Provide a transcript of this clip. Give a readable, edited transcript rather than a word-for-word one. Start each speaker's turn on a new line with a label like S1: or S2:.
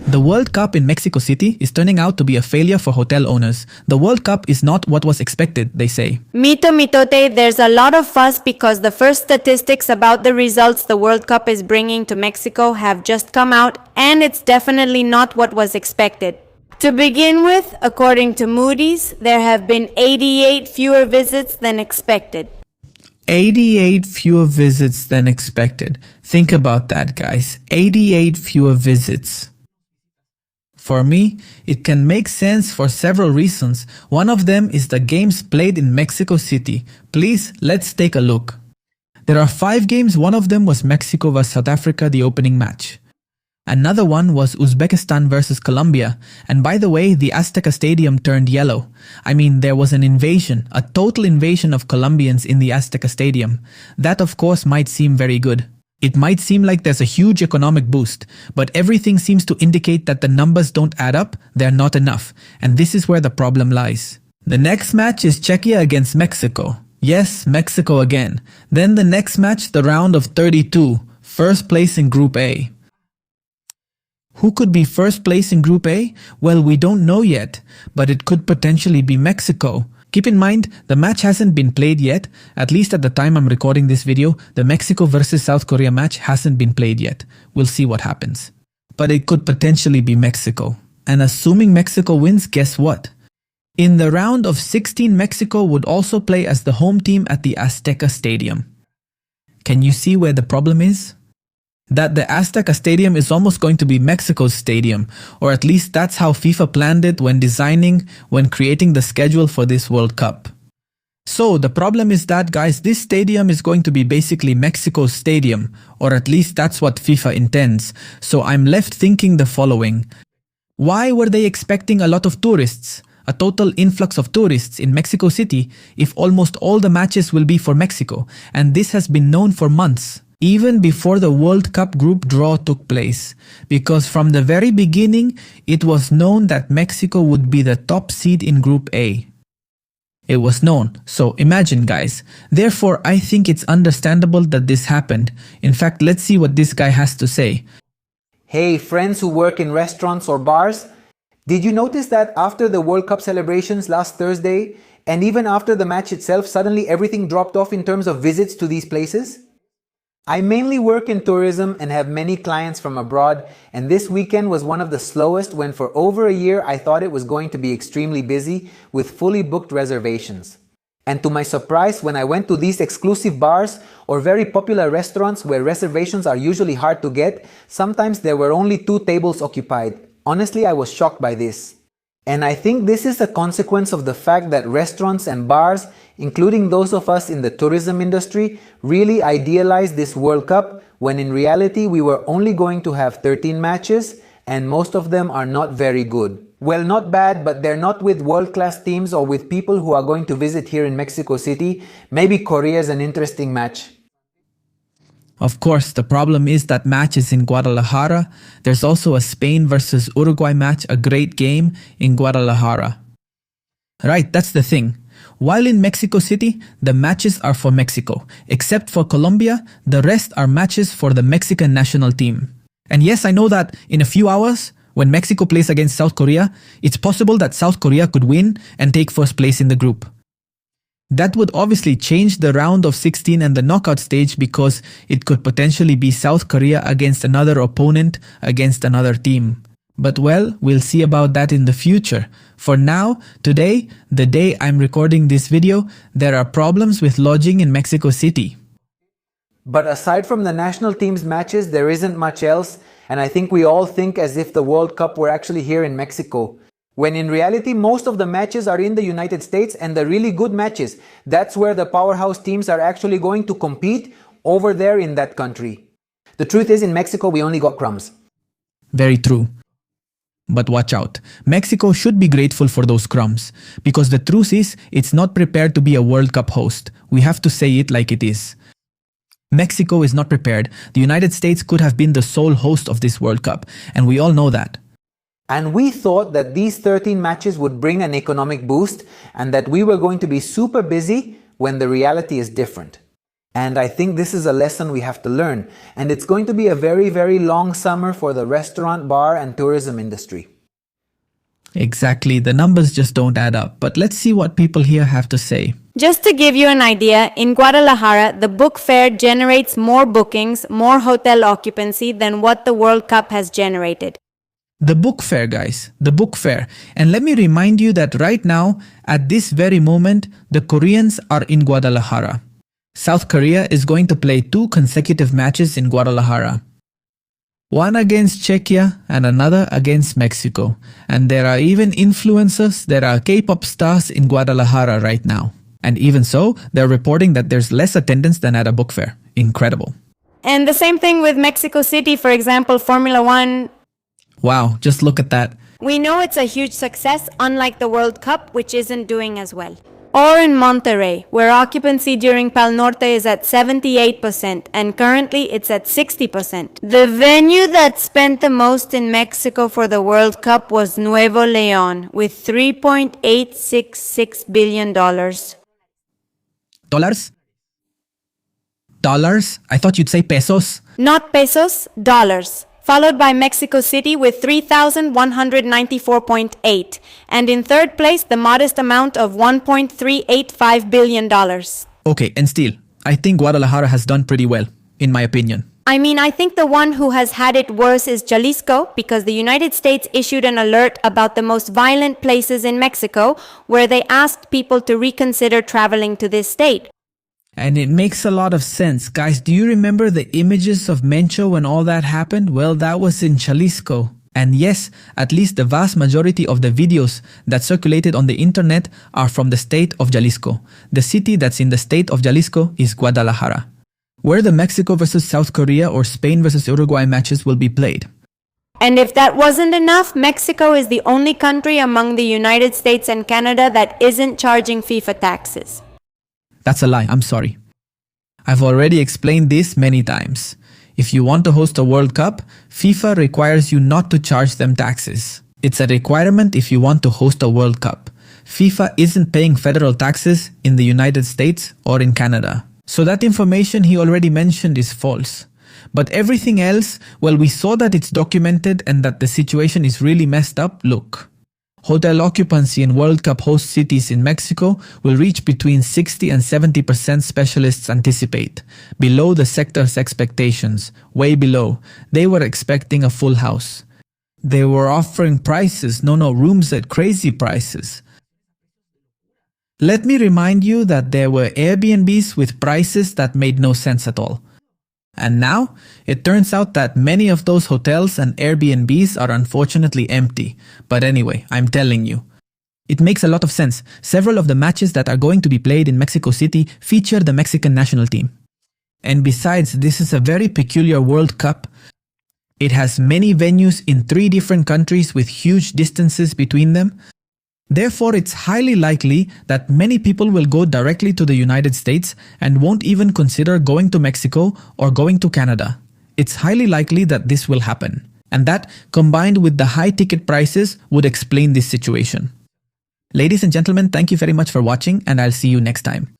S1: The World Cup in Mexico City is turning out to be a failure for hotel owners. The World Cup is not what was expected, they say.
S2: Mito mitote, there's a lot of fuss because the first statistics about the results the World Cup is bringing to Mexico have just come out, and it's definitely not what was expected. To begin with, according to Moody's, there have been 88 fewer visits than expected.
S1: 88 fewer visits than expected. Think about that, guys. 88 fewer visits. For me, it can make sense for several reasons. One of them is the games played in Mexico City. Please, let's take a look. There are 5 games. One of them was Mexico vs South Africa, the opening match. Another one was Uzbekistan versus Colombia. And by the way, the Azteca Stadium turned yellow. I mean, there was an invasion, a total invasion of Colombians in the Azteca Stadium. That of course might seem very good. It might seem like there's a huge economic boost, but everything seems to indicate that the numbers don't add up, they're not enough, and this is where the problem lies. The next match is Czechia against Mexico. Yes, Mexico again. Then the next match, the round of 32, first place in Group A. Who could be first place in Group A? Well, we don't know yet, but it could potentially be Mexico. Keep in mind, the match hasn't been played yet. At least at the time I'm recording this video, the Mexico versus South Korea match hasn't been played yet. We'll see what happens. But it could potentially be Mexico. And assuming Mexico wins, guess what? In the round of 16, Mexico would also play as the home team at the Azteca Stadium. Can you see where the problem is? That the Azteca Stadium is almost going to be Mexico's stadium, or at least that's how FIFA planned it when creating the schedule for this World Cup. So the problem is that, guys, this stadium is going to be basically Mexico's stadium, or at least that's what FIFA intends. So I'm left thinking the following. Why were they expecting a lot of tourists? A total influx of tourists in Mexico City if almost all the matches will be for Mexico, and this has been known for months. Even before the World Cup group draw took place, because from the very beginning, it was known that Mexico would be the top seed in Group A. It was known, so imagine, guys. Therefore, I think it's understandable that this happened. In fact, let's see what this guy has to say.
S3: Hey, friends who work in restaurants or bars, did you notice that after the World Cup celebrations last Thursday, and even after the match itself, suddenly everything dropped off in terms of visits to these places? I mainly work in tourism and have many clients from abroad, and this weekend was one of the slowest when for over a year I thought it was going to be extremely busy with fully booked reservations. And to my surprise, when I went to these exclusive bars or very popular restaurants where reservations are usually hard to get, sometimes there were only 2 tables occupied. Honestly, I was shocked by this. And I think this is a consequence of the fact that restaurants and bars, including those of us in the tourism industry, really idealized this World Cup when in reality we were only going to have 13 matches and most of them are not very good. Well, not bad, but they're not with world-class teams or with people who are going to visit here in Mexico City. Maybe Korea is an interesting match.
S1: Of course, the problem is that match is in Guadalajara. There's also a Spain versus Uruguay match, a great game in Guadalajara. Right, that's the thing. While in Mexico City, the matches are for Mexico. Except for Colombia, the rest are matches for the Mexican national team. And yes, I know that in a few hours, when Mexico plays against South Korea, it's possible that South Korea could win and take first place in the group. That would obviously change the round of 16 and the knockout stage because it could potentially be South Korea against another opponent against another team. But well, we'll see about that in the future. For now, today, the day I'm recording this video, there are problems with lodging in Mexico City.
S3: But aside from the national team's matches, there isn't much else, and I think we all think as if the World Cup were actually here in Mexico. When in reality, most of the matches are in the United States, and the really good matches, that's where the powerhouse teams are actually going to compete over there in that country. The truth is, in Mexico, we only got crumbs.
S1: Very true. But watch out. Mexico should be grateful for those crumbs, because the truth is, it's not prepared to be a World Cup host. We have to say it like it is. Mexico is not prepared. The United States could have been the sole host of this World Cup, and we all know that.
S3: And we thought that these 13 matches would bring an economic boost and that we were going to be super busy when the reality is different. And I think this is a lesson we have to learn. And it's going to be a very, very long summer for the restaurant, bar, and tourism industry.
S1: Exactly, the numbers just don't add up. But let's see what people here have to say.
S2: Just to give you an idea, in Guadalajara, the book fair generates more bookings, more hotel occupancy than what the World Cup has generated.
S1: The book fair, guys, the book fair. And let me remind you that right now, at this very moment, the Koreans are in Guadalajara. South Korea is going to play 2 consecutive matches in Guadalajara. One against Czechia and another against Mexico. And there are even influencers, there are K-pop stars in Guadalajara right now. And even so, they're reporting that there's less attendance than at a book fair. Incredible.
S2: And the same thing with Mexico City, for example, Formula One.
S1: Wow, just look at that.
S2: We know it's a huge success, unlike the World Cup, which isn't doing as well. Or in Monterrey, where occupancy during Pal Norte is at 78% and currently it's at 60%. The venue that spent the most in Mexico for the World Cup was Nuevo León with $3.866 billion.
S1: Dollars? Dollars? I thought you'd say pesos.
S2: Not pesos, dollars. Followed by Mexico City with 3,194.8, and in third place, the modest amount of $1.385 billion.
S1: Okay, and still, I think Guadalajara has done pretty well, in my opinion.
S2: I mean, I think the one who has had it worse is Jalisco, because the United States issued an alert about the most violent places in Mexico, where they asked people to reconsider traveling to this state.
S1: And it makes a lot of sense. Guys, do you remember the images of Mencho when all that happened? Well, that was in Jalisco. And yes, at least the vast majority of the videos that circulated on the internet are from the state of Jalisco. The city that's in the state of Jalisco is Guadalajara, where the Mexico versus South Korea or Spain versus Uruguay matches will be played.
S2: And if that wasn't enough, Mexico is the only country among the United States and Canada that isn't charging FIFA taxes.
S1: That's a lie, I'm sorry. I've already explained this many times. If you want to host a World Cup, FIFA requires you not to charge them taxes. It's a requirement if you want to host a World Cup. FIFA isn't paying federal taxes in the United States or in Canada. So that information he already mentioned is false. But everything else, well, we saw that it's documented and that the situation is really messed up. Look. Hotel occupancy in World Cup host cities in Mexico will reach between 60 and 70%, specialists anticipate, below the sector's expectations, way below. They were expecting a full house. They were offering prices, rooms at crazy prices. Let me remind you that there were Airbnbs with prices that made no sense at all. And now, it turns out that many of those hotels and Airbnbs are unfortunately empty. But anyway, I'm telling you. It makes a lot of sense. Several of the matches that are going to be played in Mexico City feature the Mexican national team. And besides, this is a very peculiar World Cup. It has many venues in 3 different countries with huge distances between them. Therefore, it's highly likely that many people will go directly to the United States and won't even consider going to Mexico or going to Canada. It's highly likely that this will happen. And that, combined with the high ticket prices, would explain this situation. Ladies and gentlemen, thank you very much for watching, and I'll see you next time.